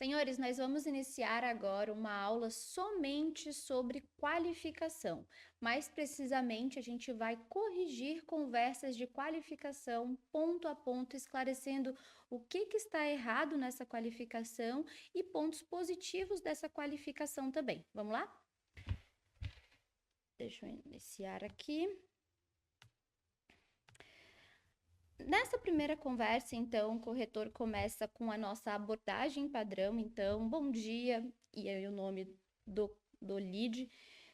Senhores, nós vamos iniciar agora uma aula somente sobre qualificação. Mais precisamente, a gente vai corrigir conversas de qualificação ponto a ponto, esclarecendo o que está errado nessa qualificação e pontos positivos dessa qualificação também. Vamos lá? Deixa eu iniciar aqui. Nessa primeira conversa, então, o corretor começa com a nossa abordagem padrão. Então, bom dia, e aí o nome do lead.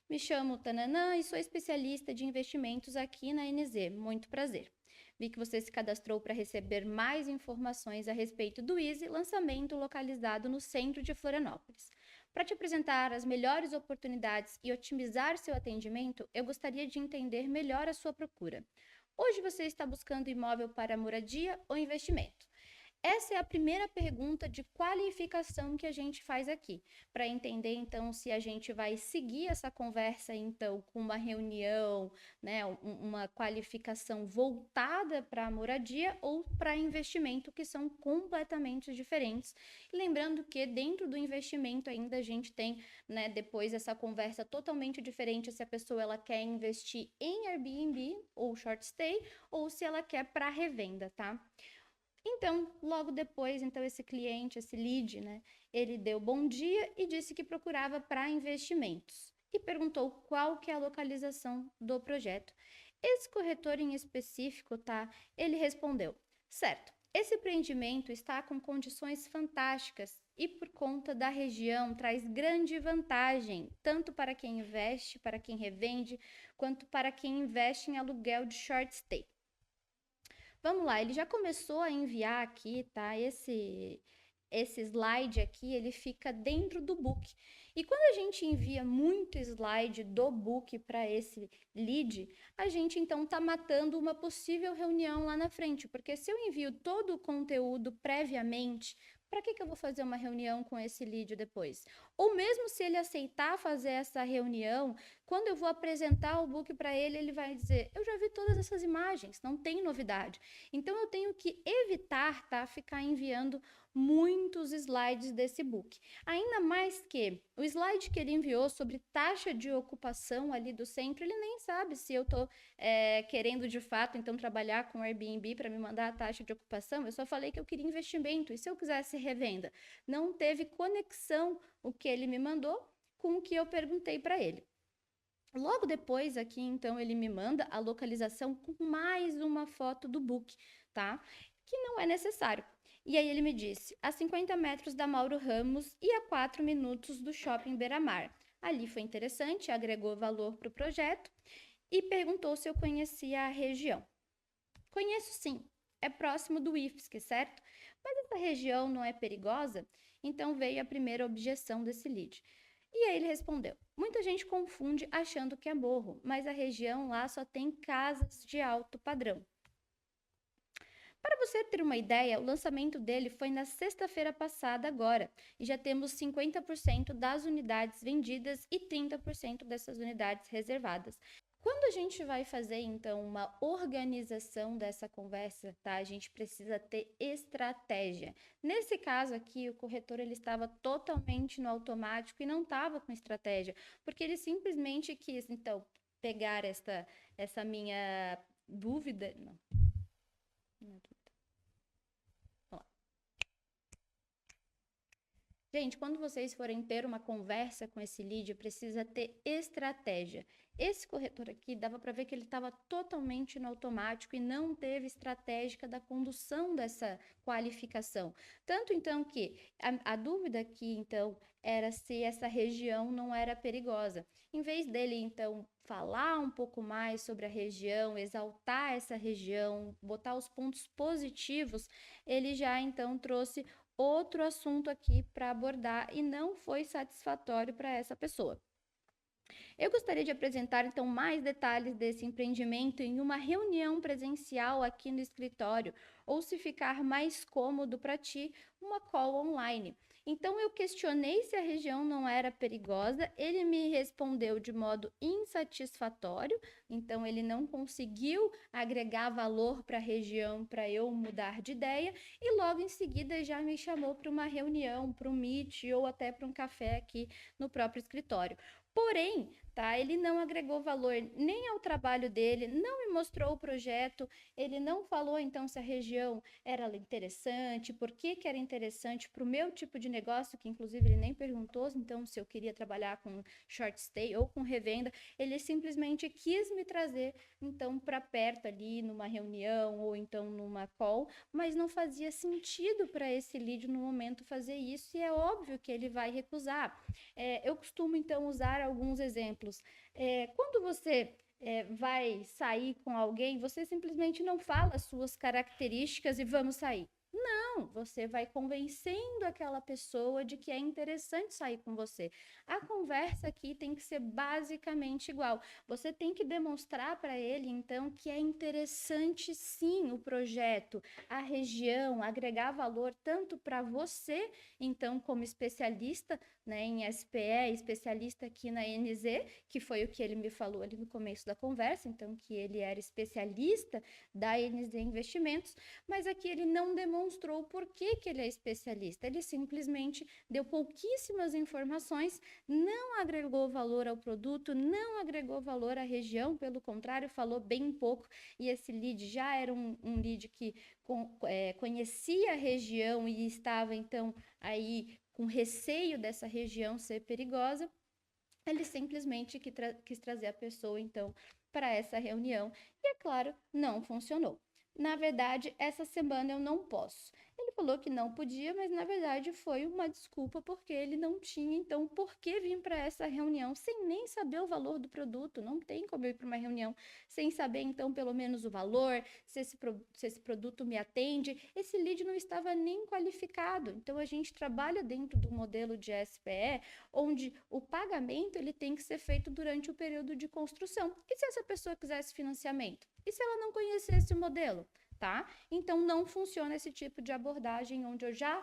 Me chamo Tananã e sou especialista de investimentos aqui na NZ. Muito prazer. Vi que você se cadastrou para receber mais informações a respeito do Easy, lançamento localizado no centro de Florianópolis. Para te apresentar as melhores oportunidades e otimizar seu atendimento, eu gostaria de entender melhor a sua procura. Hoje você está buscando imóvel para moradia ou investimento? Essa é a primeira pergunta de qualificação que a gente faz aqui, para entender então se a gente vai seguir essa conversa então com uma reunião, né, uma qualificação voltada para a moradia ou para investimento, que são completamente diferentes. E lembrando que dentro do investimento ainda a gente tem, né, depois essa conversa totalmente diferente se a pessoa ela quer investir em Airbnb ou short stay ou se ela quer para revenda, tá? Então, logo depois, então esse cliente, esse lead, né, ele deu bom dia e disse que procurava para investimentos e perguntou qual que é a localização do projeto. Esse corretor em específico, tá? Ele respondeu: certo, esse empreendimento está com condições fantásticas e por conta da região traz grande vantagem, tanto para quem investe, para quem revende, quanto para quem investe em aluguel de short stay. Vamos lá, ele já começou a enviar aqui, tá? Esse slide aqui, ele fica dentro do book. E quando a gente envia muito slide do book para esse lead, a gente então tá matando uma possível reunião lá na frente, porque se eu envio todo o conteúdo previamente, para que eu vou fazer uma reunião com esse lead depois? Ou mesmo se ele aceitar fazer essa reunião, quando eu vou apresentar o book para ele, ele vai dizer: eu já vi todas essas imagens, não tem novidade. Então eu tenho que evitar, tá, ficar enviando muitos slides desse book. Ainda mais que o slide que ele enviou sobre taxa de ocupação ali do centro, ele nem sabe se eu estou querendo de fato então trabalhar com Airbnb para me mandar a taxa de ocupação. Eu só falei que eu queria investimento e se eu quisesse revenda. Não teve conexão o que ele me mandou com o que eu perguntei para ele. Logo depois aqui, então, ele me manda a localização com mais uma foto do book, tá? Que não é necessário. E aí ele me disse, a 50 metros da Mauro Ramos e a 4 minutos do Shopping Beira-Mar. Ali foi interessante, agregou valor para o projeto e perguntou se eu conhecia a região. Conheço sim, é próximo do IFSC, certo? Mas essa região não é perigosa? Então veio a primeira objeção desse lead. E aí ele respondeu: muita gente confunde achando que é morro, mas a região lá só tem casas de alto padrão. Para você ter uma ideia, o lançamento dele foi na sexta-feira passada agora, e já temos 50% das unidades vendidas e 30% dessas unidades reservadas. Quando a gente vai fazer, então, uma organização dessa conversa, tá? A gente precisa ter estratégia. Nesse caso aqui, o corretor ele estava totalmente no automático e não estava com estratégia, porque ele simplesmente quis, então, pegar essa minha dúvida. Não, não é dúvida. Vamos lá. Gente, quando vocês forem ter uma conversa com esse lead, precisa ter estratégia. Esse corretor aqui, dava para ver que ele estava totalmente no automático e não teve estratégica da condução dessa qualificação. Tanto então que a dúvida aqui, então, era se essa região não era perigosa. Em vez dele, então, falar um pouco mais sobre a região, exaltar essa região, botar os pontos positivos, ele já então trouxe outro assunto aqui para abordar e não foi satisfatório para essa pessoa. Eu gostaria de apresentar então mais detalhes desse empreendimento em uma reunião presencial aqui no escritório, ou se ficar mais cômodo para ti, uma call online. Então eu questionei se a região não era perigosa, ele me respondeu de modo insatisfatório, então ele não conseguiu agregar valor para a região para eu mudar de ideia, e logo em seguida já me chamou para uma reunião, para um meet ou até para um café aqui no próprio escritório. Porém, tá, ele não agregou valor nem ao trabalho dele, não me mostrou o projeto, ele não falou então se a região era interessante, por que que era interessante para o meu tipo de negócio, que inclusive ele nem perguntou então se eu queria trabalhar com short stay ou com revenda, ele simplesmente quis me trazer então para perto ali numa reunião ou então numa call, mas não fazia sentido para esse lead no momento fazer isso, e é óbvio que ele vai recusar. Eu costumo então usar alguns exemplos. Quando você vai sair com alguém, você simplesmente não fala as suas características e vamos sair. Não, você vai convencendo aquela pessoa de que é interessante sair com você. A conversa aqui tem que ser basicamente igual. Você tem que demonstrar para ele, então, que é interessante sim o projeto, a região, agregar valor tanto para você, então, como especialista, né, em SPE, especialista aqui na NZ, que foi o que ele me falou ali no começo da conversa, então, que ele era especialista da NZ Investimentos, mas aqui ele não demonstrou por que ele é especialista, ele simplesmente deu pouquíssimas informações, não agregou valor ao produto, não agregou valor à região, pelo contrário, falou bem pouco, e esse lead já era um lead que conhecia a região e estava, então, aí com receio dessa região ser perigosa, ele simplesmente quis trazer a pessoa, então, para essa reunião. E, é claro, não funcionou. Na verdade, essa semana eu não posso. Ele falou que não podia, mas na verdade foi uma desculpa porque ele não tinha, então, por que vir para essa reunião sem nem saber o valor do produto? Não tem como eu ir para uma reunião sem saber, então, pelo menos o valor, se esse produto me atende. Esse lead não estava nem qualificado. Então, a gente trabalha dentro do modelo de SPE, onde o pagamento ele tem que ser feito durante o período de construção. E se essa pessoa quisesse financiamento? E se ela não conhecesse o modelo? Tá? Então, não funciona esse tipo de abordagem onde eu já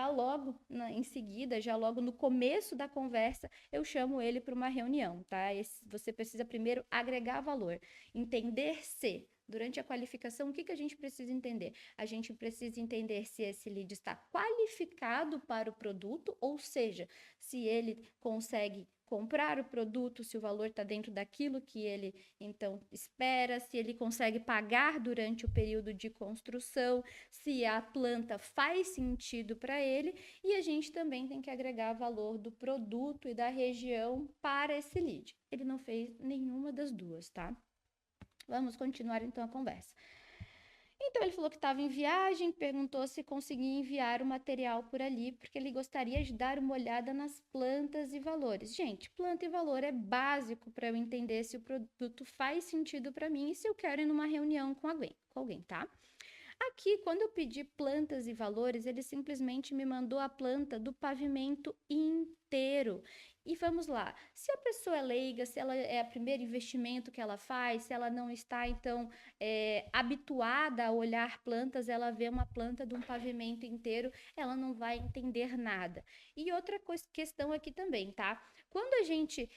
logo em seguida, já logo no começo da conversa, eu chamo ele para uma reunião, tá? Você precisa primeiro agregar valor, entender se, durante a qualificação, o que a gente precisa entender? A gente precisa entender se esse lead está qualificado para o produto, ou seja, se ele consegue comprar o produto, se o valor está dentro daquilo que ele então espera, se ele consegue pagar durante o período de construção, se a planta faz sentido para ele, e a gente também tem que agregar valor do produto e da região para esse lead. Ele não fez nenhuma das duas, tá? Vamos continuar então a conversa. Então ele falou que estava em viagem, perguntou se conseguia enviar o material por ali, porque ele gostaria de dar uma olhada nas plantas e valores. Gente, planta e valor é básico para eu entender se o produto faz sentido para mim e se eu quero ir numa reunião com alguém, tá? Aqui, quando eu pedi plantas e valores, ele simplesmente me mandou a planta do pavimento inteiro. E vamos lá, se a pessoa é leiga, se ela é o primeiro investimento que ela faz, se ela não está, então, habituada a olhar plantas, ela vê uma planta de um pavimento inteiro, ela não vai entender nada. E outra questão aqui também, tá? Quando a gente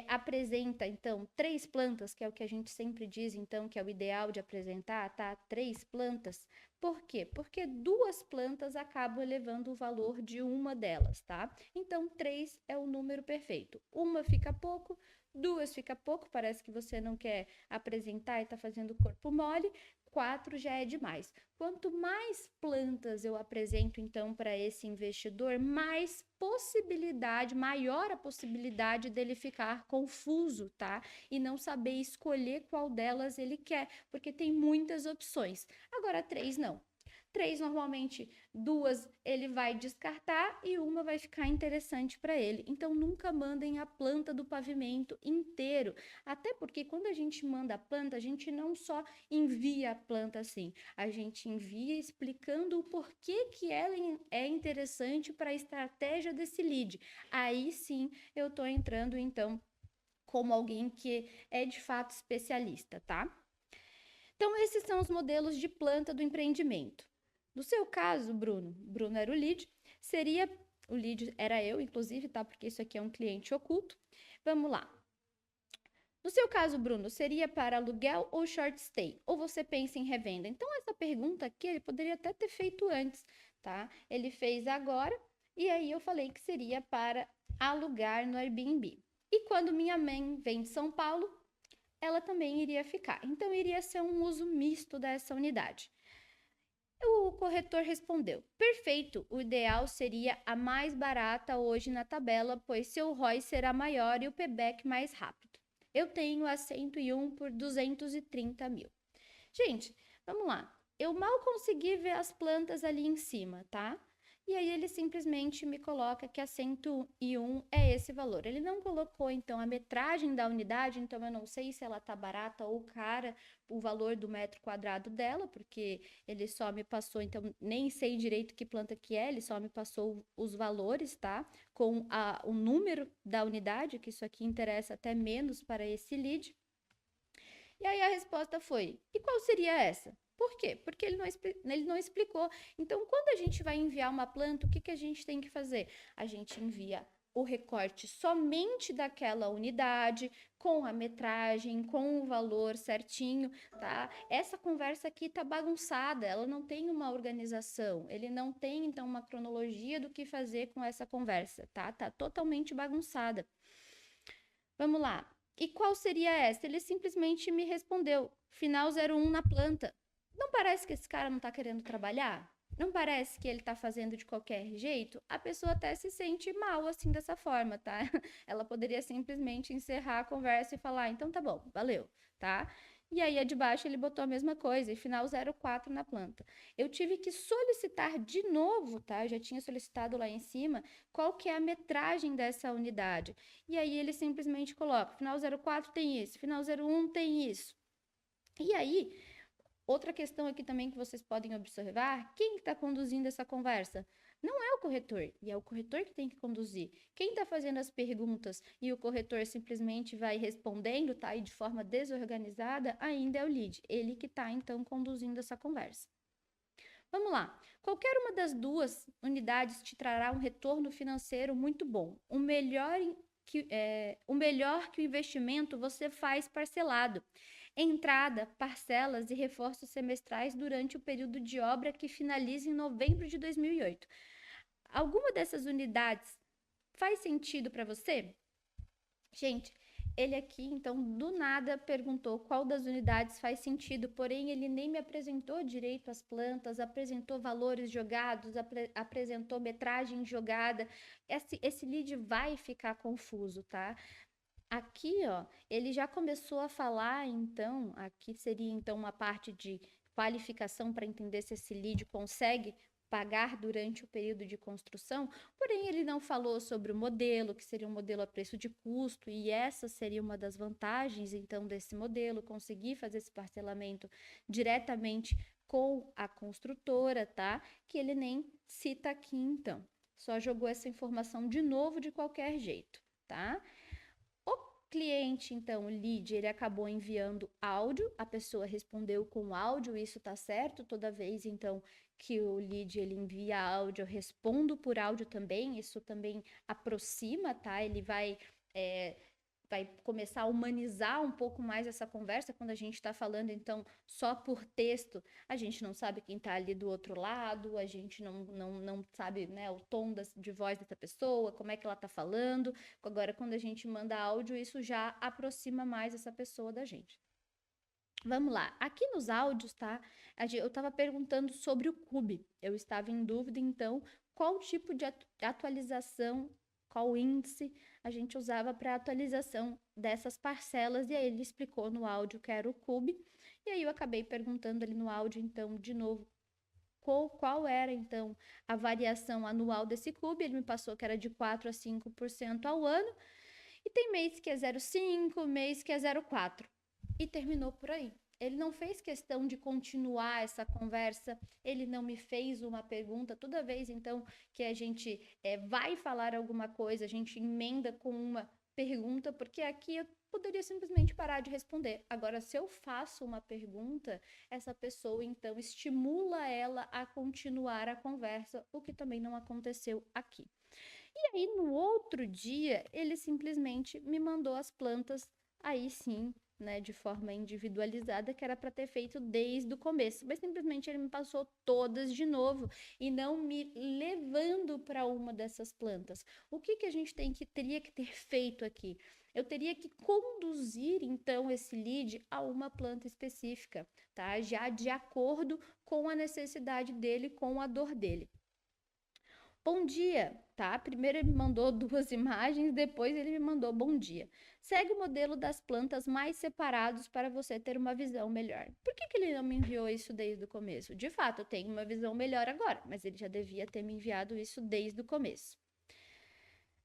apresenta, então, 3 plantas, que é o que a gente sempre diz, então, que é o ideal de apresentar, tá? 3 plantas. Por quê? Porque 2 plantas acabam elevando o valor de uma delas, tá? Então, 3 é o número perfeito. Uma fica pouco, 2 fica pouco, parece que você não quer apresentar e tá fazendo corpo mole. 4 já é demais. Quanto mais plantas eu apresento, então, para esse investidor, mais possibilidade, maior a possibilidade dele ficar confuso, tá? E não saber escolher qual delas ele quer, porque tem muitas opções. Agora, 3 não. 3, normalmente, 2 ele vai descartar e uma vai ficar interessante para ele. Então, nunca mandem a planta do pavimento inteiro. Até porque quando a gente manda a planta, a gente não só envia a planta assim, a gente envia explicando o porquê que ela é interessante para a estratégia desse lead. Aí sim, eu estou entrando, então, como alguém que é de fato especialista, tá? Então, esses são os modelos de planta do empreendimento. No seu caso, Bruno era o lead, o lead era eu, inclusive, tá? Porque isso aqui é um cliente oculto. Vamos lá. No seu caso, Bruno, seria para aluguel ou short stay? Ou você pensa em revenda? Então, essa pergunta aqui ele poderia até ter feito antes, tá? Ele fez agora e aí eu falei que seria para alugar no Airbnb. E quando minha mãe vem de São Paulo, ela também iria ficar. Então, iria ser um uso misto dessa unidade. O corretor respondeu: perfeito, o ideal seria a mais barata hoje na tabela, pois seu ROI será maior e o payback mais rápido. Eu tenho a 101 por 230 mil. Gente, vamos lá. Eu mal consegui ver as plantas ali em cima, tá? E aí ele simplesmente me coloca que a 101 é esse valor. Ele não colocou, então, a metragem da unidade, então eu não sei se ela tá barata ou cara, o valor do metro quadrado dela, porque ele só me passou, então nem sei direito que planta que é, ele só me passou os valores, tá? Com o número da unidade, que isso aqui interessa até menos para esse lead. E aí a resposta foi: e qual seria essa? Por quê? Porque ele não explicou. Então, quando a gente vai enviar uma planta, o que a gente tem que fazer? A gente envia o recorte somente daquela unidade, com a metragem, com o valor certinho, tá? Essa conversa aqui tá bagunçada, ela não tem uma organização, ele não tem, então, uma cronologia do que fazer com essa conversa, tá? Tá totalmente bagunçada. Vamos lá. E qual seria essa? Ele simplesmente me respondeu: final 01 na planta. Não parece que esse cara não tá querendo trabalhar? Não parece que ele tá fazendo de qualquer jeito? A pessoa até se sente mal assim dessa forma, tá? Ela poderia simplesmente encerrar a conversa e falar: então tá bom, valeu, tá? E aí, a de baixo, ele botou a mesma coisa, e final 04 na planta. Eu tive que solicitar de novo, tá? Eu já tinha solicitado lá em cima, qual que é a metragem dessa unidade. E aí, ele simplesmente coloca, final 04 tem isso, final 01 tem isso. E aí, outra questão aqui também que vocês podem observar, quem está conduzindo essa conversa? Não é o corretor, e é o corretor que tem que conduzir. Quem está fazendo as perguntas e o corretor simplesmente vai respondendo, tá? E de forma desorganizada, ainda é o lead. Ele que está, então, conduzindo essa conversa. Vamos lá. Qualquer uma das duas unidades te trará um retorno financeiro muito bom. O melhor que o investimento você faz parcelado. Entrada, parcelas e reforços semestrais durante o período de obra que finaliza em novembro de 2008. Alguma dessas unidades faz sentido para você? Gente, ele aqui, então, do nada perguntou qual das unidades faz sentido, porém ele nem me apresentou direito as plantas, apresentou valores jogados, apresentou metragem jogada. Esse lead vai ficar confuso, tá? Aqui, ó, ele já começou a falar, então, aqui seria então uma parte de qualificação para entender se esse lead consegue pagar durante o período de construção, porém ele não falou sobre o modelo, que seria um modelo a preço de custo, e essa seria uma das vantagens, então, desse modelo, conseguir fazer esse parcelamento diretamente com a construtora, tá? Que ele nem cita aqui, então. Só jogou essa informação de novo de qualquer jeito, tá? Cliente, então, o lead, ele acabou enviando áudio, a pessoa respondeu com áudio, isso tá certo, toda vez, então, que o lead, ele envia áudio, eu respondo por áudio também, isso também aproxima, tá? Ele vai começar a humanizar um pouco mais essa conversa quando a gente está falando, então, só por texto, a gente não sabe quem está ali do outro lado, a gente não sabe, né, o tom de voz dessa pessoa, como é que ela está falando. Agora, quando a gente manda áudio, isso já aproxima mais essa pessoa da gente. Vamos lá, aqui nos áudios, tá? Eu estava perguntando sobre o Cube. Eu estava em dúvida, então, qual tipo de atualização, qual índice a gente usava para atualização dessas parcelas, e aí ele explicou no áudio que era o Cube, e aí eu acabei perguntando ali no áudio, então, de novo, qual era, então, a variação anual desse Cube. Ele me passou que era de 4 a 5% ao ano, e tem mês que é 0,5, mês que é 0,4. E terminou por aí. Ele não fez questão de continuar essa conversa, ele não me fez uma pergunta. Toda vez, então, que a gente vai falar alguma coisa, a gente emenda com uma pergunta, porque aqui eu poderia simplesmente parar de responder. Agora, se eu faço uma pergunta, essa pessoa então estimula ela a continuar a conversa, o que também não aconteceu aqui. E aí, no outro dia, ele simplesmente me mandou as plantas, aí sim, né, de forma individualizada, que era para ter feito desde o começo, mas simplesmente ele me passou todas de novo e não me levando para uma dessas plantas. O que que a gente teria que ter feito aqui? Eu teria que conduzir então esse lead a uma planta específica, tá? Já de acordo com a necessidade dele, com a dor dele. Bom dia, tá? Primeiro ele me mandou duas imagens, depois ele me mandou bom dia. Segue o modelo das plantas mais separados para você ter uma visão melhor. Por que ele não me enviou isso desde o começo? De fato, eu tenho uma visão melhor agora, mas ele já devia ter me enviado isso desde o começo.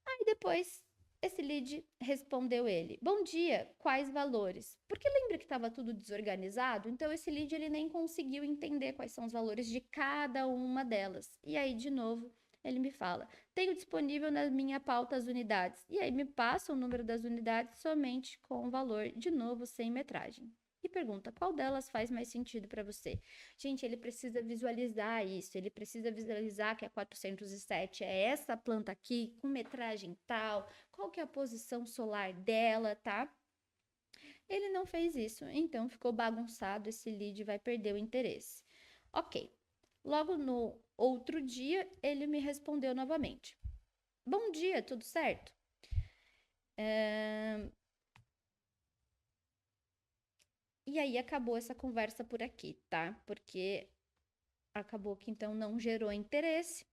Aí depois esse lead respondeu ele: Bom dia, quais valores? Porque lembra que estava tudo desorganizado? Então esse lead ele nem conseguiu entender quais são os valores de cada uma delas. E aí, de novo, ele me fala: Tenho disponível na minha pauta as unidades. E aí me passa o número das unidades somente com o valor, de novo, sem metragem. E pergunta: qual delas faz mais sentido para você? Gente, ele precisa visualizar isso, ele precisa visualizar que a 407 é essa planta aqui, com metragem tal, qual que é a posição solar dela, tá? Ele não fez isso, então ficou bagunçado, esse lead vai perder o interesse. Ok, logo no outro dia, ele me respondeu novamente. Bom dia, tudo certo? E aí acabou essa conversa por aqui, tá? Porque acabou que então não gerou interesse.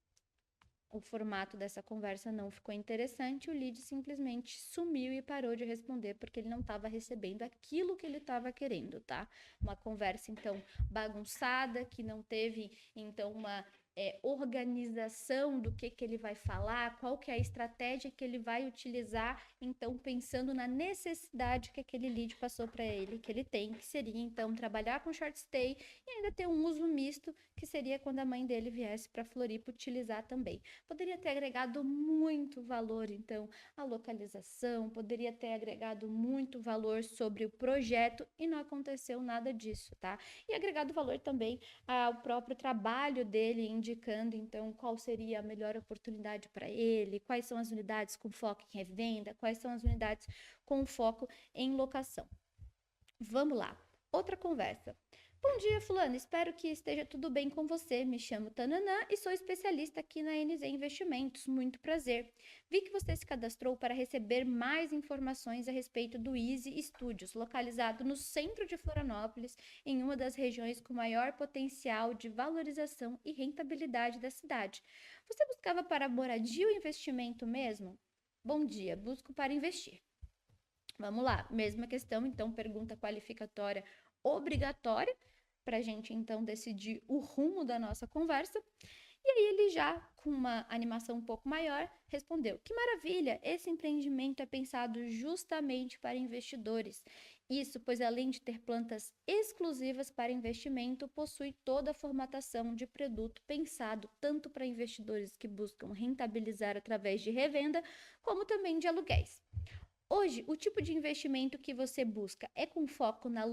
O formato dessa conversa não ficou interessante, o lead simplesmente sumiu e parou de responder porque ele não estava recebendo aquilo que ele estava querendo, tá? Uma conversa então bagunçada, que não teve então uma organização do que ele vai falar, qual que é a estratégia que ele vai utilizar, então pensando na necessidade que aquele lead passou para ele, que ele tem, que seria então trabalhar com short stay e ainda ter um uso misto, que seria quando a mãe dele viesse para Floripa utilizar também. Poderia ter agregado muito valor, então, à localização, poderia ter agregado muito valor sobre o projeto e não aconteceu nada disso, tá? E agregado valor também ao próprio trabalho dele, indicando então qual seria a melhor oportunidade para ele, quais são as unidades com foco em revenda, quais são as unidades com foco em locação. Vamos lá, outra conversa. Bom dia, fulano. Espero que esteja tudo bem com você. Me chamo Tananã e sou especialista aqui na NZ Investimentos. Muito prazer. Vi que você se cadastrou para receber mais informações a respeito do Easy Studios, localizado no centro de Florianópolis, em uma das regiões com maior potencial de valorização e rentabilidade da cidade. Você buscava para moradia ou investimento mesmo? Bom dia, busco para investir. Vamos lá, mesma questão, então, pergunta qualificatória obrigatória para a gente então decidir o rumo da nossa conversa. E aí ele já, com uma animação um pouco maior, respondeu: Que maravilha! Esse empreendimento é pensado justamente para investidores. Isso, pois além de ter plantas exclusivas para investimento, possui toda a formatação de produto pensado tanto para investidores que buscam rentabilizar através de revenda, como também de aluguéis. Hoje, o tipo de investimento que você busca é com foco na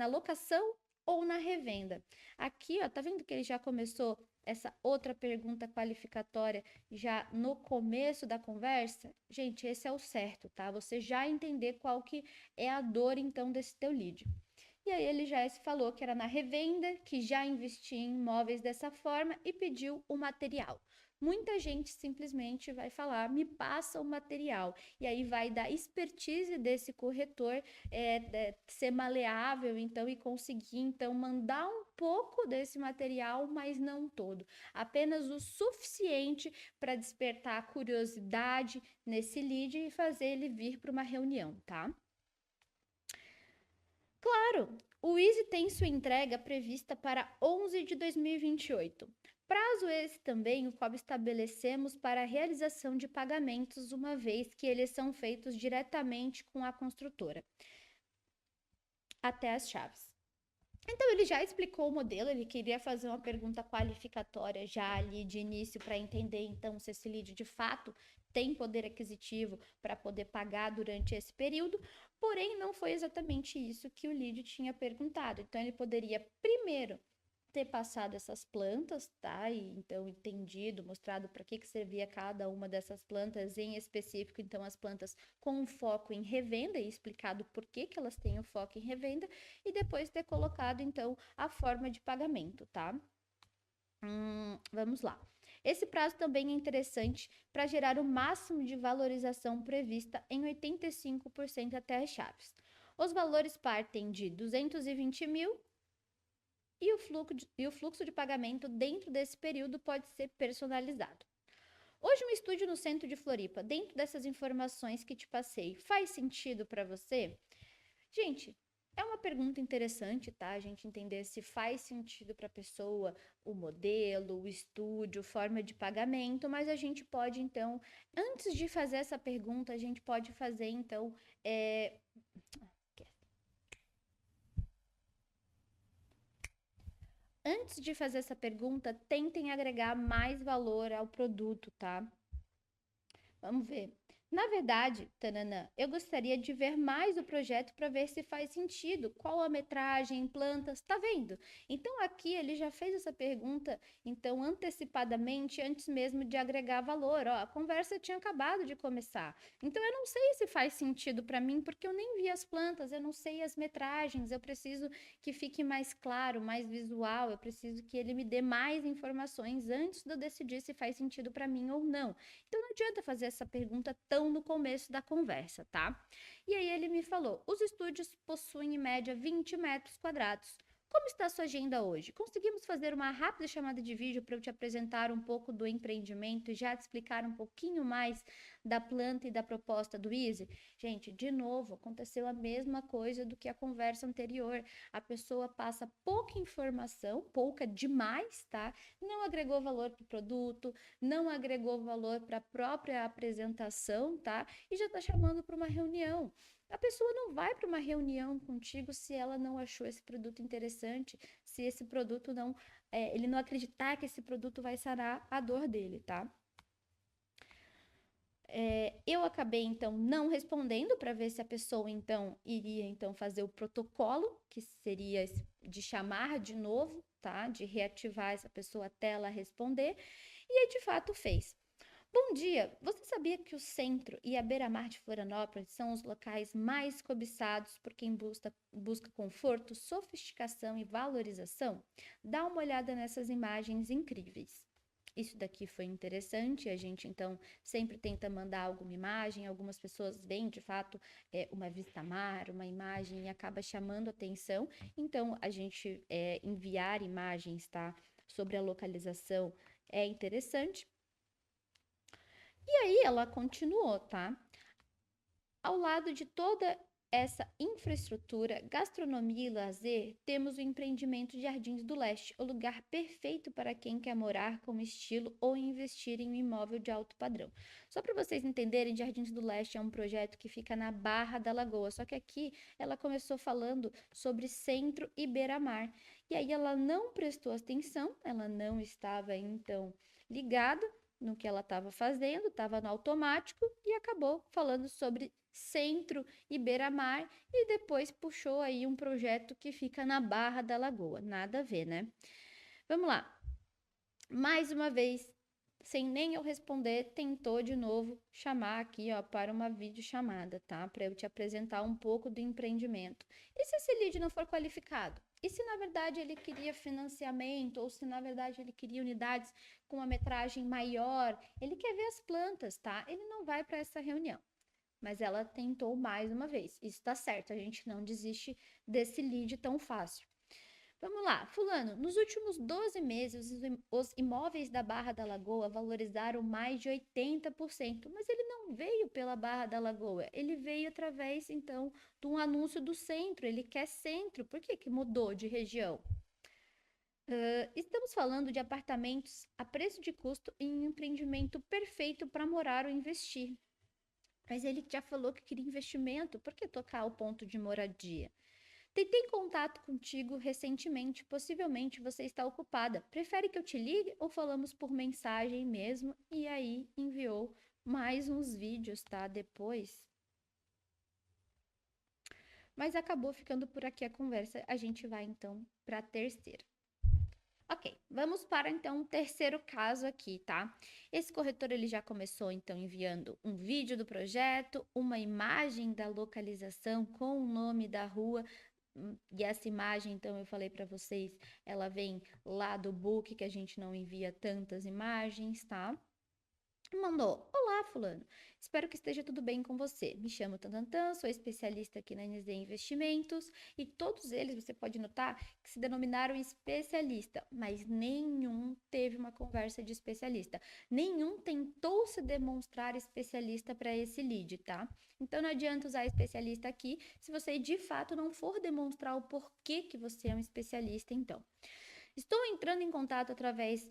locação ou na revenda? Aqui, ó, tá vendo que ele já começou essa outra pergunta qualificatória já no começo da conversa? Gente, esse é o certo, tá? Você já entender qual que é a dor, então, desse teu lead. E aí ele já se falou que era na revenda, que já investia em imóveis dessa forma e pediu o material. Muita gente simplesmente vai falar, me passa o material. E aí vai dar expertise desse corretor ser maleável, então, e conseguir, então, mandar um pouco desse material, mas não todo. Apenas o suficiente para despertar a curiosidade nesse lead e fazer ele vir para uma reunião, tá? Claro, o Easy tem sua entrega prevista para 11 de 2028. Prazo esse também o qual estabelecemos para a realização de pagamentos, uma vez que eles são feitos diretamente com a construtora, até as chaves. Então, ele já explicou o modelo, ele queria fazer uma pergunta qualificatória já ali de início para entender, então, se esse lead de fato tem poder aquisitivo para poder pagar durante esse período, porém, não foi exatamente isso que o lead tinha perguntado. Então, ele poderia primeiro ter passado essas plantas, tá? E então entendido, mostrado para que servia cada uma dessas plantas em específico, então as plantas com foco em revenda e explicado por que elas têm o foco em revenda e depois ter colocado então a forma de pagamento, tá? Vamos lá. Esse prazo também é interessante para gerar o máximo de valorização prevista em 85% até as chaves. Os valores partem de 220 mil e o fluxo de pagamento dentro desse período pode ser personalizado. Hoje, um estúdio no centro de Floripa, dentro dessas informações que te passei, faz sentido para você? Gente, é uma pergunta interessante, tá? A gente entender se faz sentido para a pessoa o modelo, o estúdio, forma de pagamento, mas a gente pode, então, antes de fazer essa pergunta, a gente pode fazer, então, antes de fazer essa pergunta, tentem agregar mais valor ao produto, tá? Vamos ver. Na verdade, Tananã, eu gostaria de ver mais o projeto para ver se faz sentido. Qual a metragem, plantas, tá vendo? Então aqui ele já fez essa pergunta, então antecipadamente, antes mesmo de agregar valor. Ó, a conversa tinha acabado de começar. Então eu não sei se faz sentido para mim, porque eu nem vi as plantas, eu não sei as metragens, eu preciso que fique mais claro, mais visual, eu preciso que ele me dê mais informações antes de eu decidir se faz sentido para mim ou não. Então não adianta fazer essa pergunta tão no começo da conversa, tá? E aí ele me falou: os estúdios possuem em média 20 metros quadrados. Como está a sua agenda hoje? Conseguimos fazer uma rápida chamada de vídeo para eu te apresentar um pouco do empreendimento e já te explicar um pouquinho mais da planta e da proposta do Easy? Gente, de novo, aconteceu a mesma coisa do que a conversa anterior. A pessoa passa pouca informação, pouca demais, tá? Não agregou valor para o produto, não agregou valor para a própria apresentação, tá? E já está chamando para uma reunião. A pessoa não vai para uma reunião contigo se ela não achou esse produto interessante, se esse produto não, ele não acreditar que esse produto vai sarar a dor dele, tá? Eu acabei então não respondendo para ver se a pessoa então iria então fazer o protocolo, que seria de chamar de novo, tá? De reativar essa pessoa até ela responder, e aí de fato fez. Bom dia! Você sabia que o centro e a beira-mar de Florianópolis são os locais mais cobiçados por quem busca conforto, sofisticação e valorização? Dá uma olhada nessas imagens incríveis. Isso daqui foi interessante, a gente então sempre tenta mandar alguma imagem, algumas pessoas veem de fato uma vista-mar, uma imagem e acaba chamando atenção, então a gente enviar imagens, tá, sobre a localização é interessante. E aí ela continuou, tá? Ao lado de toda essa infraestrutura, gastronomia e lazer, temos o empreendimento de Jardins do Leste, o lugar perfeito para quem quer morar com estilo ou investir em um imóvel de alto padrão. Só para vocês entenderem, Jardins do Leste é um projeto que fica na Barra da Lagoa, só que aqui ela começou falando sobre centro e beira-mar. E aí ela não prestou atenção, ela não estava então ligada no que ela estava fazendo, estava no automático e acabou falando sobre centro e beira-mar e depois puxou aí um projeto que fica na Barra da Lagoa. Nada a ver, né? Vamos lá. Mais uma vez, sem nem eu responder, tentou de novo chamar aqui, ó, para uma videochamada, tá? Para eu te apresentar um pouco do empreendimento. E se esse lead não for qualificado? E se na verdade ele queria financiamento ou se na verdade ele queria unidades com uma metragem maior? Ele quer ver as plantas, tá? Ele não vai para essa reunião. Mas ela tentou mais uma vez. Isso tá certo, a gente não desiste desse lead tão fácil. Vamos lá, fulano, nos últimos 12 meses, os imóveis da Barra da Lagoa valorizaram mais de 80%, mas ele não veio pela Barra da Lagoa, ele veio através, então, de um anúncio do centro, ele quer centro, por que que mudou de região? Estamos falando de apartamentos a preço de custo em um empreendimento perfeito para morar ou investir. Mas ele já falou que queria investimento, por que tocar o ponto de moradia? Tentei contato contigo recentemente, possivelmente você está ocupada. Prefere que eu te ligue ou falamos por mensagem mesmo? E aí enviou mais uns vídeos, tá? Depois. Mas acabou ficando por aqui a conversa. A gente vai então para a terceira. Ok, vamos para então o terceiro caso aqui, tá? Esse corretor ele já começou então enviando um vídeo do projeto, uma imagem da localização com o nome da rua. E essa imagem, então, eu falei para vocês, ela vem lá do book, que a gente não envia tantas imagens, tá? Mandou: Olá, Fulano. Espero que esteja tudo bem com você. Me chamo Tantantan, sou especialista aqui na NZ Investimentos e todos eles, você pode notar, que se denominaram especialista, mas nenhum teve uma conversa de especialista. Nenhum tentou se demonstrar especialista para esse lead, tá? Então não adianta usar especialista aqui se você de fato não for demonstrar o porquê que você é um especialista, então. Estou entrando em contato através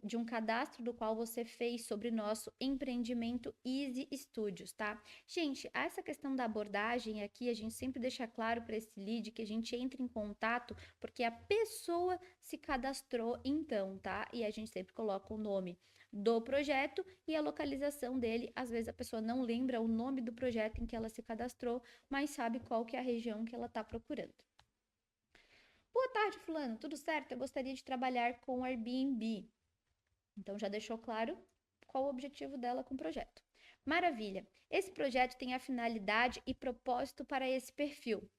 de um cadastro do qual você fez sobre nosso empreendimento Easy Studios, tá? Gente, essa questão da abordagem aqui, a gente sempre deixa claro para esse lead que a gente entra em contato porque a pessoa se cadastrou então, tá? E a gente sempre coloca o nome do projeto e a localização dele. Às vezes a pessoa não lembra o nome do projeto em que ela se cadastrou, mas sabe qual que é a região que ela está procurando. Boa tarde, fulano. Tudo certo? Eu gostaria de trabalhar com Airbnb. Então já deixou claro qual o objetivo dela com o projeto. Maravilha. Esse projeto tem a finalidade e propósito para esse perfil.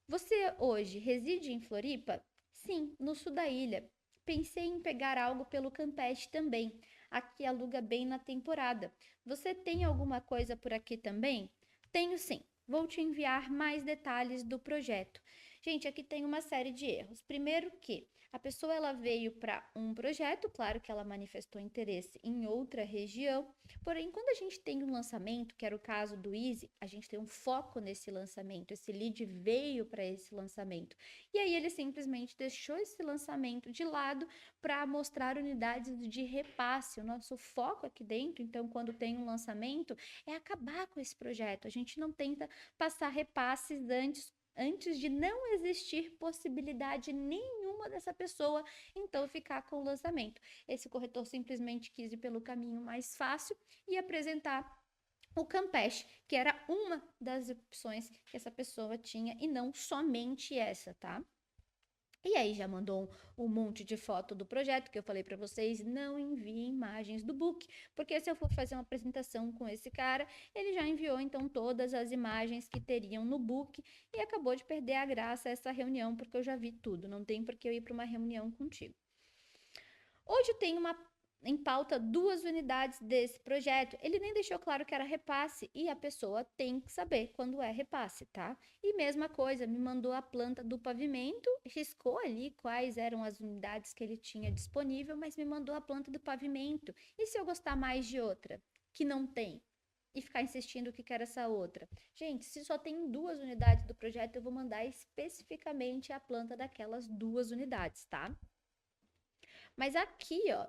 Você hoje reside em Floripa? Sim, no sul da ilha. Pensei em pegar algo pelo Campeche também. Aqui aluga bem na temporada. Você tem alguma coisa por aqui também? Tenho sim. Vou te enviar mais detalhes do projeto. Gente, aqui tem uma série de erros. Primeiro que a pessoa ela veio para um projeto, claro que ela manifestou interesse em outra região, porém quando a gente tem um lançamento, que era o caso do Easy, a gente tem um foco nesse lançamento, esse lead veio para esse lançamento. E aí ele simplesmente deixou esse lançamento de lado para mostrar unidades de repasse. O nosso foco aqui dentro, então, quando tem um lançamento, é acabar com esse projeto. A gente não tenta passar repasses antes de não existir possibilidade nenhuma dessa pessoa, então ficar com o lançamento. Esse corretor simplesmente quis ir pelo caminho mais fácil e apresentar o Campeche, que era uma das opções que essa pessoa tinha e não somente essa, tá? E aí já mandou um monte de foto do projeto que eu falei para vocês, não enviem imagens do book, porque se eu for fazer uma apresentação com esse cara, ele já enviou então todas as imagens que teriam no book e acabou de perder a graça essa reunião, porque eu já vi tudo, não tem por que eu ir para uma reunião contigo. Hoje tem em pauta 2 unidades desse projeto. Ele nem deixou claro que era repasse e a pessoa tem que saber quando é repasse, tá? E mesma coisa, me mandou a planta do pavimento, riscou ali quais eram as unidades que ele tinha disponível, mas me mandou a planta do pavimento. E se eu gostar mais de outra, que não tem? E ficar insistindo que quer essa outra. Gente, se só tem 2 unidades do projeto, eu vou mandar especificamente a planta daquelas 2 unidades, tá? Mas aqui, ó,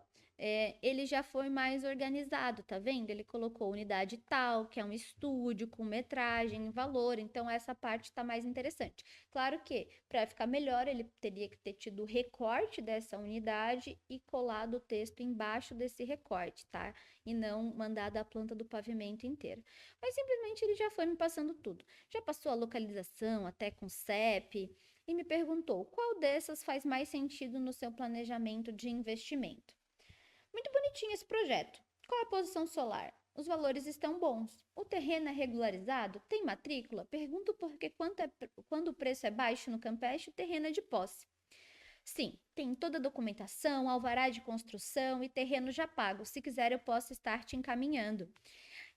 ele já foi mais organizado, tá vendo? Ele colocou unidade tal, que é um estúdio com metragem, valor, então essa parte está mais interessante. Claro que, para ficar melhor, ele teria que ter tido o recorte dessa unidade e colado o texto embaixo desse recorte, tá? E não mandado a planta do pavimento inteira. Mas simplesmente ele já foi me passando tudo. Já passou a localização, até com CEP, e me perguntou qual dessas faz mais sentido no seu planejamento de investimento. Muito bonitinho esse projeto. Qual a posição solar? Os valores estão bons. O terreno é regularizado? Tem matrícula? Pergunto porque quando o preço é baixo no Campeche, o terreno é de posse. Sim, tem toda a documentação, alvará de construção e terreno já pago. Se quiser, eu posso estar te encaminhando.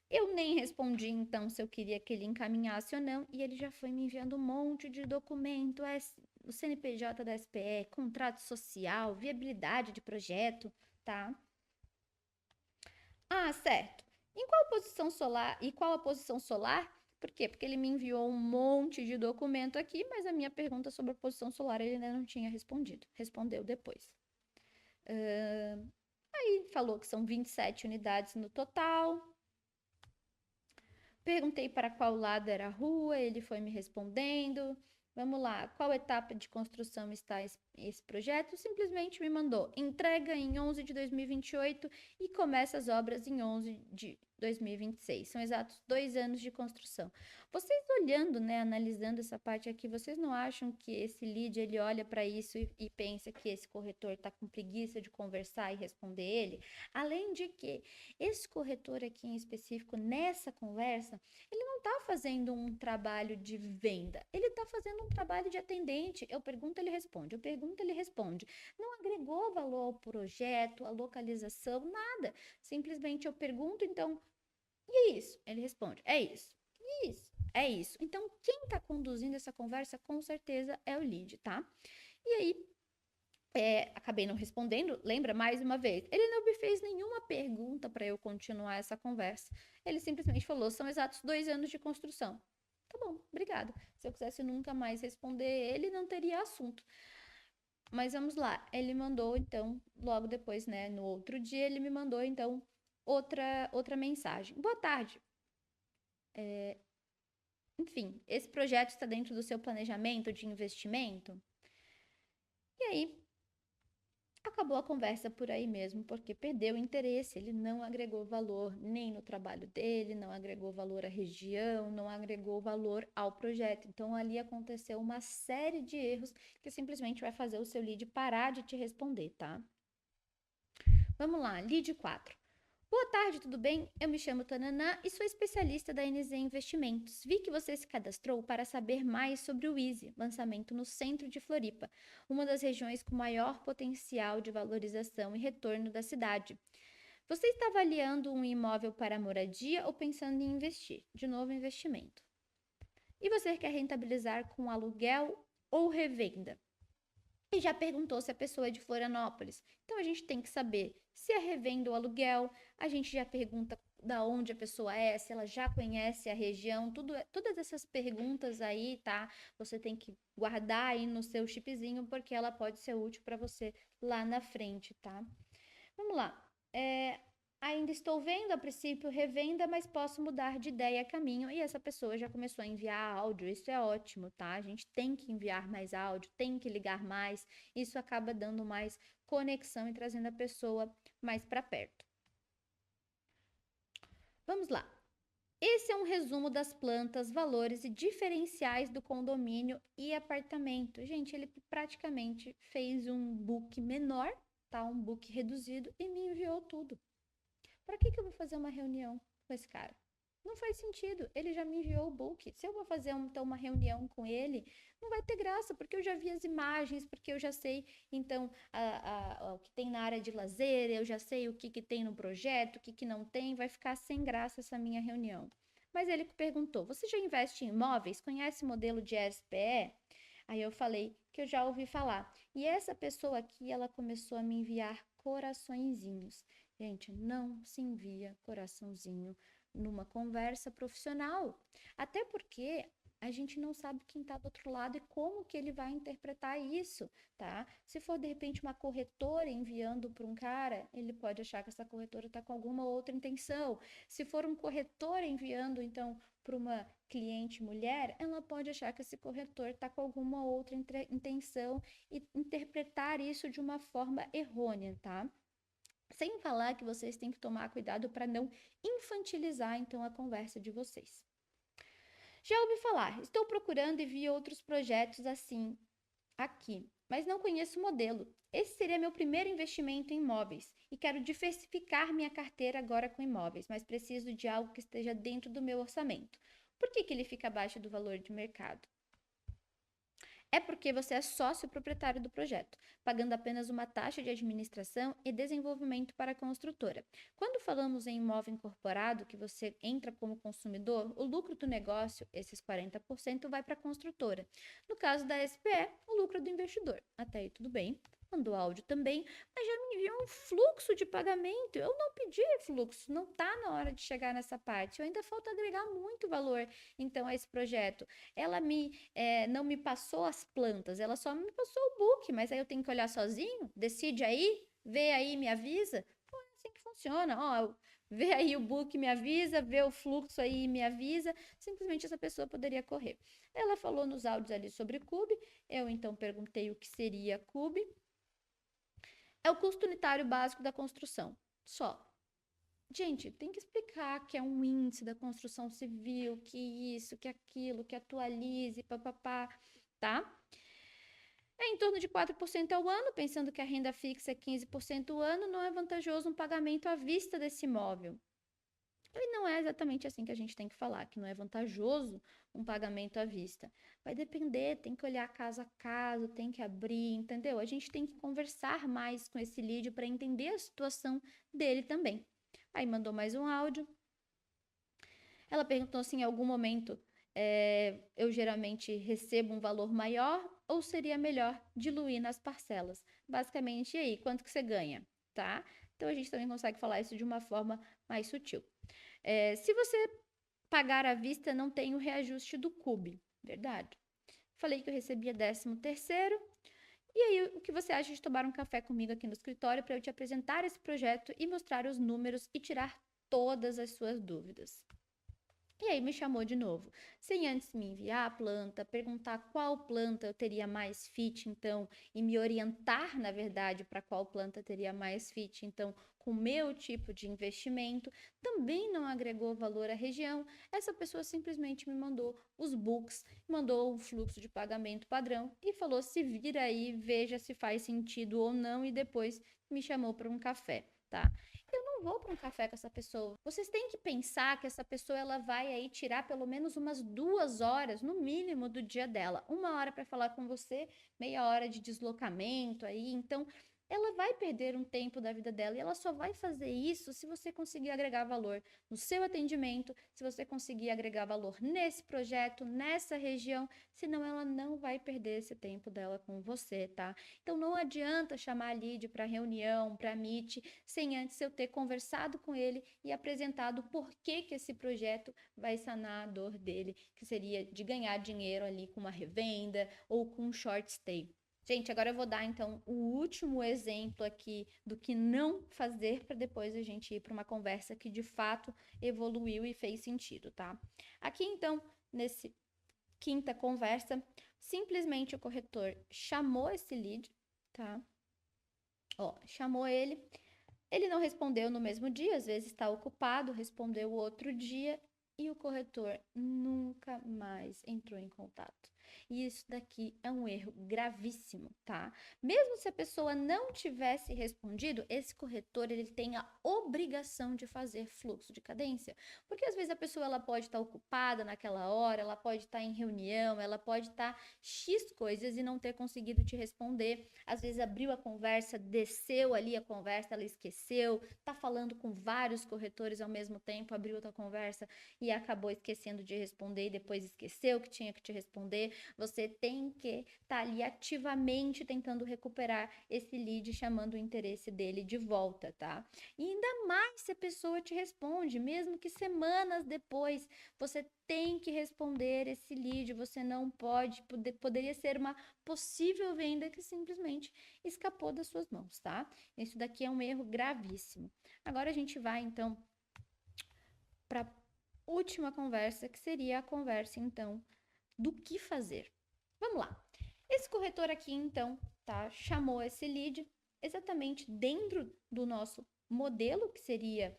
Eu nem respondi então se eu queria que ele encaminhasse ou não, e ele já foi me enviando um monte de documento, o CNPJ da SPE, contrato social, viabilidade de projeto, tá? Ah, certo. Em qual posição solar e qual a posição solar? Por quê? Porque ele me enviou um monte de documento aqui, mas a minha pergunta sobre a posição solar ele ainda não tinha respondido. Respondeu depois. Aí falou que são 27 unidades no total. Perguntei para qual lado era a rua, ele foi me respondendo. Vamos lá, qual etapa de construção está esse projeto? Simplesmente me mandou entrega em 11 de 2028 e começa as obras em 11 de 2026. São exatos 2 anos de construção. Vocês olhando, né, analisando essa parte aqui, vocês não acham que esse lead, ele olha para isso e pensa que esse corretor está com preguiça de conversar e responder ele? Além de que esse corretor aqui em específico, nessa conversa, ele não está fazendo um trabalho de venda, ele está fazendo um trabalho de atendente. Eu pergunto, ele responde, eu pergunto, ele responde. Não agregou valor ao projeto, à localização, nada. Simplesmente eu pergunto, então, e é isso? Ele responde, é isso. Isso, é isso. Então, quem está conduzindo essa conversa, com certeza, é o lead, tá? E aí, acabei não respondendo, lembra mais uma vez. Ele não me fez nenhuma pergunta para eu continuar essa conversa. Ele simplesmente falou: são exatos 2 anos de construção. Tá bom, obrigada. Se eu quisesse nunca mais responder ele, não teria assunto. Mas vamos lá. Ele mandou, então, logo depois, né? No outro dia, ele me mandou, então, outra mensagem. Boa tarde. Enfim, esse projeto está dentro do seu planejamento de investimento? E aí, acabou a conversa por aí mesmo, porque perdeu o interesse, ele não agregou valor nem no trabalho dele, não agregou valor à região, não agregou valor ao projeto. Então ali aconteceu uma série de erros que simplesmente vai fazer o seu lead parar de te responder, tá? Vamos lá, lead 4. Boa tarde, tudo bem? Eu me chamo Tananã e sou especialista da NZ Investimentos. Vi que você se cadastrou para saber mais sobre o Easy, lançamento no centro de Floripa, uma das regiões com maior potencial de valorização e retorno da cidade. Você está avaliando um imóvel para moradia ou pensando em investir? De novo, investimento. E você quer rentabilizar com aluguel ou revenda? E já perguntou se a pessoa é de Florianópolis. Então a gente tem que saber se é revenda ou aluguel. A gente já pergunta da onde a pessoa é, se ela já conhece a região, todas essas perguntas aí, tá? Você tem que guardar aí no seu chipzinho, porque ela pode ser útil para você lá na frente, tá? Vamos lá. Ainda estou vendo, a princípio, revenda, mas posso mudar de ideia a caminho. E essa pessoa já começou a enviar áudio, isso é ótimo, tá? A gente tem que enviar mais áudio, tem que ligar mais. Isso acaba dando mais conexão e trazendo a pessoa mais para perto. Vamos lá. Esse é um resumo das plantas, valores e diferenciais do condomínio e apartamento. Gente, ele praticamente fez um book menor, tá? Um book reduzido e me enviou tudo. Para que eu vou fazer uma reunião com esse cara? Não faz sentido. Ele já me enviou o book. Se eu vou fazer então uma reunião com ele, não vai ter graça, porque eu já vi as imagens, porque eu já sei então o que tem na área de lazer, eu já sei o que tem no projeto, o que não tem. Vai ficar sem graça essa minha reunião. Mas ele perguntou: você já investe em imóveis? Conhece o modelo de SPE? Aí eu falei que eu já ouvi falar. E essa pessoa aqui, ela começou a me enviar coraçõezinhos. Gente, não se envia coraçãozinho numa conversa profissional. Até porque a gente não sabe quem está do outro lado e como que ele vai interpretar isso, tá? Se for de repente uma corretora enviando para um cara, ele pode achar que essa corretora está com alguma outra intenção. Se for um corretor enviando então para uma cliente mulher, ela pode achar que esse corretor está com alguma outra intenção e interpretar isso de uma forma errônea, tá? Sem falar que vocês têm que tomar cuidado para não infantilizar então a conversa de vocês. Já ouvi falar, estou procurando e vi outros projetos assim aqui, mas não conheço o modelo. Esse seria meu primeiro investimento em imóveis e quero diversificar minha carteira agora com imóveis, mas preciso de algo que esteja dentro do meu orçamento. Por que ele fica abaixo do valor de mercado? É porque você é sócio proprietário do projeto, pagando apenas uma taxa de administração e desenvolvimento para a construtora. Quando falamos em imóvel incorporado, que você entra como consumidor, o lucro do negócio, esses 40%, vai para a construtora. No caso da SPE, o lucro é do investidor. Até aí tudo bem. Mandou áudio também, mas já me enviou um fluxo de pagamento. Eu não pedi fluxo, não está na hora de chegar nessa parte. Eu ainda falta agregar muito valor, então, a esse projeto. Ela não me passou as plantas, ela só me passou o book, mas aí eu tenho que olhar sozinho? Decide aí, vê aí, me avisa? Pô, é assim que funciona. Ó, vê aí o book, me avisa, vê o fluxo aí, me avisa. Simplesmente essa pessoa poderia correr. Ela falou nos áudios ali sobre CUB, eu então perguntei o que seria CUB. É o custo unitário básico da construção, só. Gente, tem que explicar que é um índice da construção civil, que isso, que aquilo, que atualize, papapá, tá? É em torno de 4% ao ano, pensando que a renda fixa é 15% ao ano, não é vantajoso um pagamento à vista desse imóvel. E não é exatamente assim que a gente tem que falar, que não é vantajoso um pagamento à vista. Vai depender, tem que olhar caso a caso, tem que abrir, entendeu? A gente tem que conversar mais com esse lead para entender a situação dele também. Aí mandou mais um áudio. Ela perguntou se em algum momento eu geralmente recebo um valor maior ou seria melhor diluir nas parcelas. Basicamente, e aí, quanto que você ganha, tá? Então, a gente também consegue falar isso de uma forma mais sutil. Se você pagar à vista, não tem o reajuste do CUB, verdade? Falei que eu recebia 13º. E aí, o que você acha de tomar um café comigo aqui no escritório para eu te apresentar esse projeto e mostrar os números e tirar todas as suas dúvidas? E aí me chamou de novo, sem antes me enviar a planta, perguntar qual planta eu teria mais fit, então, e me orientar, na verdade, para qual planta teria mais fit, então, com o meu tipo de investimento, também não agregou valor à região. Essa pessoa simplesmente me mandou os books, mandou o fluxo de pagamento padrão e falou se vira aí, veja se faz sentido ou não e depois me chamou para um café, tá? Não vou para um café com essa pessoa. Vocês têm que pensar que essa pessoa ela vai aí tirar pelo menos umas 2 horas, no mínimo, do dia dela. 1 hora para falar com você, meia hora de deslocamento aí. Então, ela vai perder um tempo da vida dela e ela só vai fazer isso se você conseguir agregar valor no seu atendimento, se você conseguir agregar valor nesse projeto, nessa região, senão ela não vai perder esse tempo dela com você, tá? Então não adianta chamar a lead para reunião, para meet, sem antes eu ter conversado com ele e apresentado por que esse projeto vai sanar a dor dele, que seria de ganhar dinheiro ali com uma revenda ou com um short stay. Gente, agora eu vou dar então o último exemplo aqui do que não fazer para depois a gente ir para uma conversa que de fato evoluiu e fez sentido, tá? Aqui então, nesse quinta conversa, simplesmente o corretor chamou esse lead, tá? Ó, chamou ele, ele não respondeu no mesmo dia, às vezes está ocupado, respondeu outro dia e o corretor nunca mais entrou em contato. E isso daqui é um erro gravíssimo, tá? Mesmo se a pessoa não tivesse respondido, esse corretor ele tem a obrigação de fazer fluxo de cadência, porque às vezes a pessoa ela pode estar ocupada naquela hora, ela pode estar em reunião, ela pode estar X coisas e não ter conseguido te responder. Às vezes abriu a conversa, desceu ali a conversa, ela esqueceu, tá falando com vários corretores ao mesmo tempo, abriu outra conversa e acabou esquecendo de responder e depois esqueceu que tinha que te responder. Você tem que estar ali ativamente tentando recuperar esse lead, chamando o interesse dele de volta, tá? E ainda mais se a pessoa te responde, mesmo que semanas depois, você tem que responder esse lead, você não pode, poderia ser uma possível venda que simplesmente escapou das suas mãos, tá? Isso daqui é um erro gravíssimo. Agora a gente vai então para a última conversa, que seria a conversa então do que fazer. Vamos lá. Esse corretor aqui então, tá, chamou esse lead exatamente dentro do nosso modelo, que seria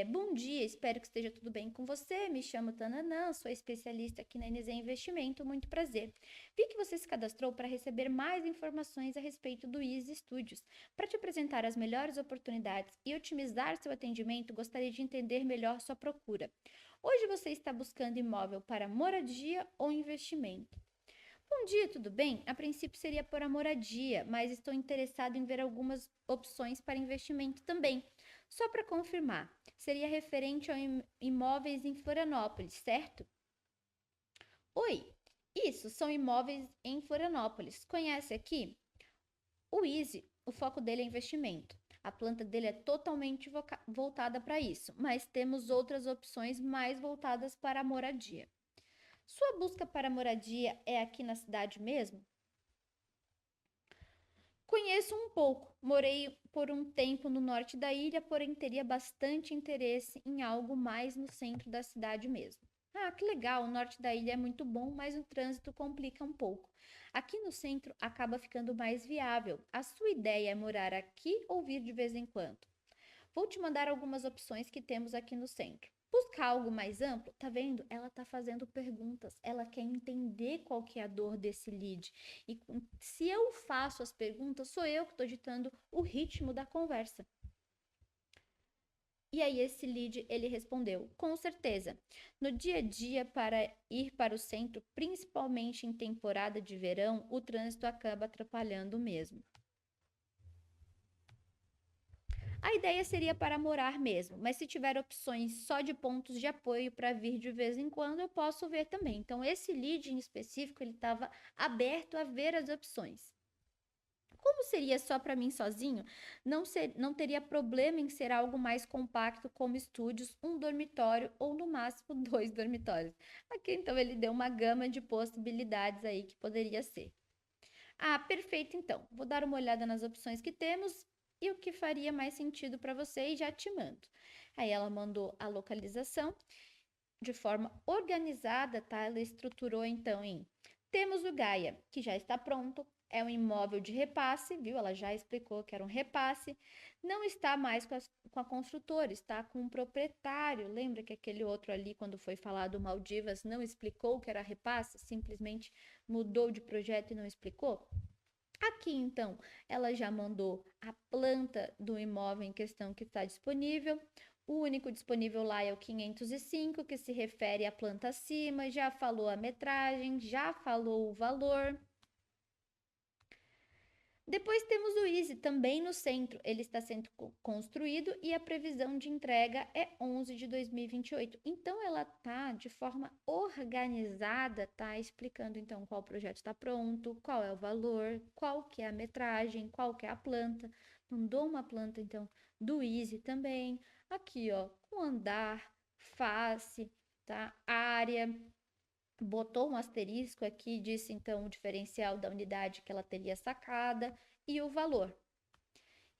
bom dia, espero que esteja tudo bem com você. Me chamo Tananã, sou especialista aqui na NZ Investimento, muito prazer. Vi que você se cadastrou para receber mais informações a respeito do Easy Studios. Para te apresentar as melhores oportunidades e otimizar seu atendimento, gostaria de entender melhor sua procura. Hoje você está buscando imóvel para moradia ou investimento? Bom dia, tudo bem? A princípio seria por a moradia, mas estou interessado em ver algumas opções para investimento também. Só para confirmar, seria referente a imóveis em Florianópolis, certo? Oi, isso, são imóveis em Florianópolis. Conhece aqui? O Easy, o foco dele é investimento. A planta dele é totalmente voltada para isso, mas temos outras opções mais voltadas para a moradia. Sua busca para moradia é aqui na cidade mesmo? Conheço um pouco, morei por um tempo no norte da ilha, porém teria bastante interesse em algo mais no centro da cidade mesmo. Ah, que legal, o norte da ilha é muito bom, mas o trânsito complica um pouco. Aqui no centro acaba ficando mais viável. A sua ideia é morar aqui ou vir de vez em quando? Vou te mandar algumas opções que temos aqui no centro. Buscar algo mais amplo, tá vendo? Ela tá fazendo perguntas, ela quer entender qual que é a dor desse lead. E se eu faço as perguntas, sou eu que estou ditando o ritmo da conversa. E aí esse lead, ele respondeu: "Com certeza. No dia a dia para ir para o centro, principalmente em temporada de verão, o trânsito acaba atrapalhando mesmo. A ideia seria para morar mesmo, mas se tiver opções só de pontos de apoio para vir de vez em quando, eu posso ver também." Então, esse lead em específico, ele estava aberto a ver as opções. Como seria só para mim sozinho, não teria problema em ser algo mais compacto, como estúdios, um dormitório ou no máximo dois dormitórios. Aqui, então, ele deu uma gama de possibilidades aí que poderia ser. Ah, perfeito, então. Vou dar uma olhada nas opções que temos e o que faria mais sentido para você e já te mando. Aí ela mandou a localização de forma organizada, tá? Ela estruturou então em: temos o Gaia, que já está pronto, é um imóvel de repasse, viu? Ela já explicou que era um repasse. Não está mais com a construtora, está com um proprietário. Lembra que aquele outro ali, quando foi falado Maldivas, não explicou que era repasse? Simplesmente mudou de projeto e não explicou? Aqui, então, ela já mandou a planta do imóvel em questão que está disponível. O único disponível lá é o 505, que se refere à planta acima. Já falou a metragem, já falou o valor. Depois temos o Easy, também no centro. Ele está sendo construído e a previsão de entrega é 11 de 2028. Então, ela tá de forma organizada, tá explicando então qual projeto está pronto, qual é o valor, qual que é a metragem, qual que é a planta. Mandou uma planta então do Easy também. Aqui, ó, com andar, face, tá? Área, botou um asterisco aqui, disse então o diferencial da unidade que ela teria sacada e o valor.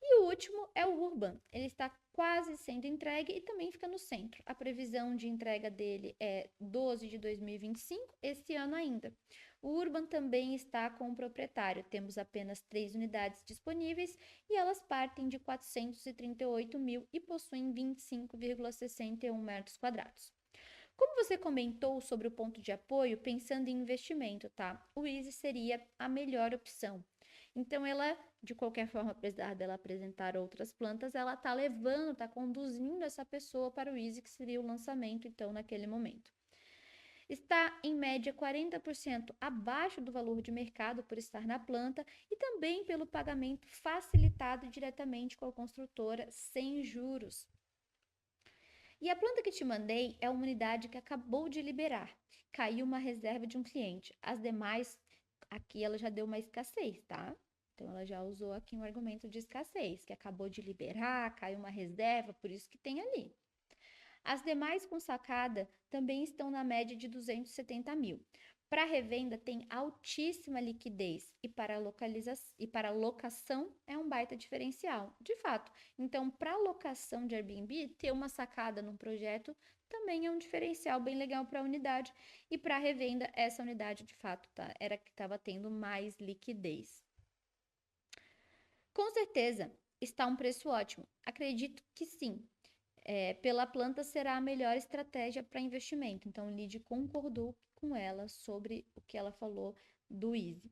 E o último é o Urban. Ele está quase sendo entregue e também fica no centro. A previsão de entrega dele é 12 de 2025, esse ano ainda. O Urban também está com o proprietário. Temos apenas 3 unidades disponíveis e elas partem de 438 mil e possuem 25,61 metros quadrados. Como você comentou sobre o ponto de apoio, pensando em investimento, tá? O Easy seria a melhor opção. Então, ela, de qualquer forma, apesar dela apresentar outras plantas, ela tá levando, tá conduzindo essa pessoa para o Easy, que seria o lançamento, então, naquele momento. Está, em média, 40% abaixo do valor de mercado por estar na planta e também pelo pagamento facilitado diretamente com a construtora, sem juros. E a planta que te mandei é uma unidade que acabou de liberar. Caiu uma reserva de um cliente. As demais, aqui ela já deu uma escassez, tá? Então ela já usou aqui um argumento de escassez, que acabou de liberar, caiu uma reserva, por isso que tem ali. As demais com sacada também estão na média de 270 mil. Para revenda tem altíssima liquidez e para locação é um baita diferencial, de fato. Então, para locação de Airbnb, ter uma sacada num projeto também é um diferencial bem legal para a unidade. E para revenda, essa unidade de fato era que estava tendo mais liquidez. Com certeza, está um preço ótimo. Acredito que sim. Pela planta será a melhor estratégia para investimento. Então, o lead concordou com ela sobre o que ela falou do Easy.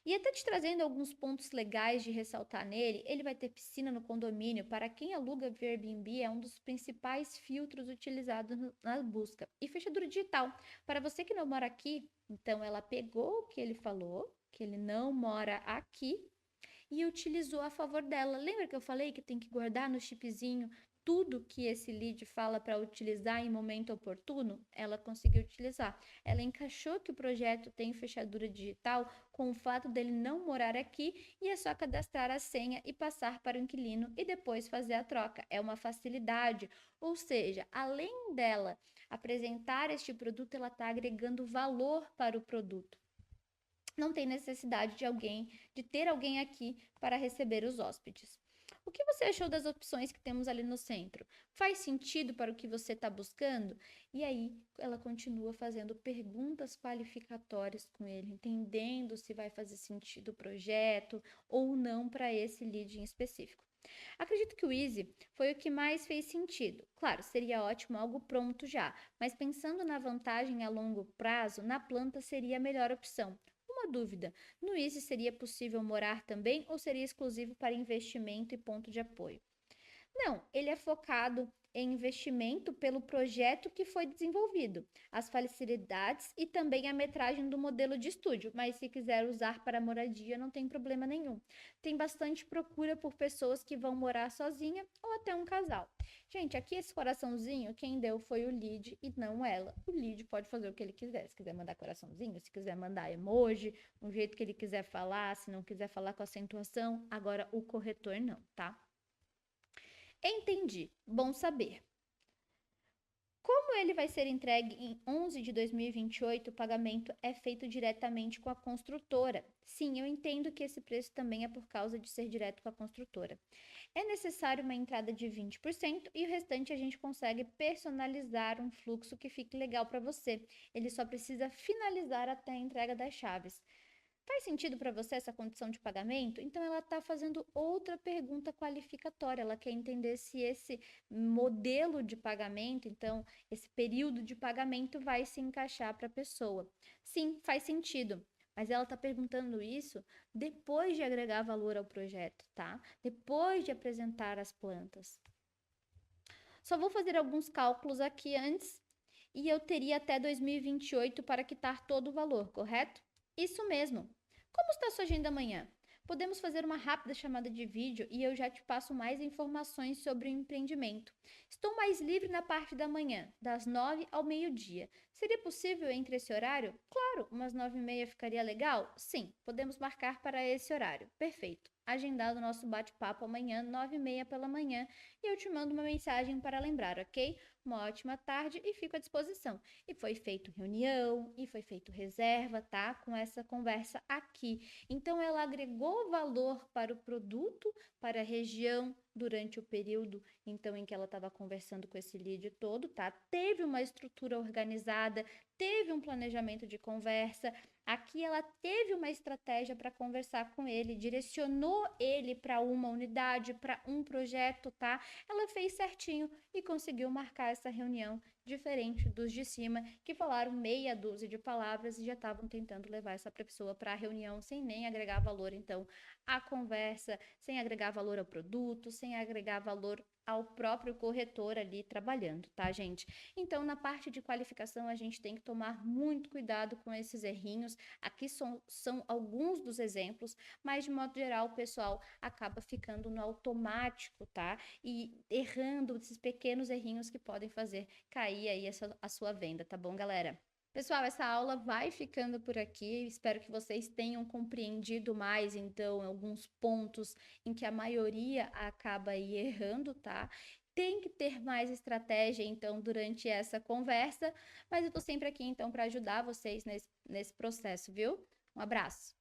E até te trazendo alguns pontos legais de ressaltar nele, ele vai ter piscina no condomínio. Para quem aluga via Airbnb, é um dos principais filtros utilizados na busca. E fechadura digital. Para você que não mora aqui, então ela pegou o que ele falou, que ele não mora aqui, e utilizou a favor dela. Lembra que eu falei que tem que guardar no chipzinho tudo que esse lead fala para utilizar em momento oportuno? Ela conseguiu utilizar. Ela encaixou que o projeto tem fechadura digital com o fato dele não morar aqui e é só cadastrar a senha e passar para o inquilino e depois fazer a troca. É uma facilidade. Ou seja, além dela apresentar este produto, ela está agregando valor para o produto. não tem necessidade de ter alguém aqui para receber os hóspedes. O que você achou das opções que temos ali no centro? Faz sentido para o que você está buscando? E aí ela continua fazendo perguntas qualificatórias com ele, entendendo se vai fazer sentido o projeto ou não para esse lead em específico. Acredito que o Easy foi o que mais fez sentido. Claro, seria ótimo algo pronto já, mas pensando na vantagem a longo prazo, na planta seria a melhor opção. Uma dúvida: no Easy seria possível morar também ou seria exclusivo para investimento e ponto de apoio? Não, ele é focado em investimento pelo projeto que foi desenvolvido, as facilidades e também a metragem do modelo de estúdio, mas se quiser usar para moradia não tem problema nenhum. Tem bastante procura por pessoas que vão morar sozinha ou até um casal. Gente, aqui esse coraçãozinho, quem deu foi o lead e não ela. O lead pode fazer o que ele quiser, se quiser mandar coraçãozinho, se quiser mandar emoji, um jeito que ele quiser falar, se não quiser falar com acentuação, agora o corretor não, tá? Entendi. Bom saber. Como ele vai ser entregue em 11 de 2028, o pagamento é feito diretamente com a construtora. Sim, eu entendo que esse preço também é por causa de ser direto com a construtora. É necessário uma entrada de 20% e o restante a gente consegue personalizar um fluxo que fique legal para você. Ele só precisa finalizar até a entrega das chaves. Faz sentido para você essa condição de pagamento? Então, ela está fazendo outra pergunta qualificatória. Ela quer entender se esse modelo de pagamento, então, esse período de pagamento vai se encaixar para a pessoa. Sim, faz sentido. Mas ela está perguntando isso depois de agregar valor ao projeto, tá? Depois de apresentar as plantas. Só vou fazer alguns cálculos aqui antes e eu teria até 2028 para quitar todo o valor, correto? Isso mesmo. Como está sua agenda amanhã? Podemos fazer uma rápida chamada de vídeo e eu já te passo mais informações sobre o empreendimento. Estou mais livre na parte da manhã, das 9 ao meio-dia. Seria possível entre esse horário? Claro, umas 9h30 ficaria legal? Sim, podemos marcar para esse horário. Perfeito. Agendado o nosso bate-papo amanhã, 9h30 pela manhã, e eu te mando uma mensagem para lembrar, ok? Uma ótima tarde e fico à disposição. E foi feito reunião, e foi feito reserva, tá? Com essa conversa aqui. Então, ela agregou valor para o produto, para a região, durante o período, então, em que ela estava conversando com esse lead todo, tá? Teve uma estrutura organizada, teve um planejamento de conversa. Aqui ela teve uma estratégia para conversar com ele, direcionou ele para uma unidade, para um projeto, tá? Ela fez certinho e conseguiu marcar essa reunião, diferente dos de cima, que falaram meia dúzia de palavras e já estavam tentando levar essa pessoa para a reunião sem nem agregar valor, então, à conversa, sem agregar valor ao produto, sem agregar valor ao próprio corretor ali trabalhando, tá, gente? Então, na parte de qualificação, a gente tem que tomar muito cuidado com esses errinhos. Aqui são alguns dos exemplos, mas de modo geral, o pessoal acaba ficando no automático, tá? E errando esses pequenos errinhos que podem fazer cair aí a sua venda, tá bom, galera? Pessoal, essa aula vai ficando por aqui. Espero que vocês tenham compreendido mais, então, alguns pontos em que a maioria acaba aí errando, tá? Tem que ter mais estratégia, então, durante essa conversa, mas eu tô sempre aqui, então, para ajudar vocês nesse processo, viu? Um abraço.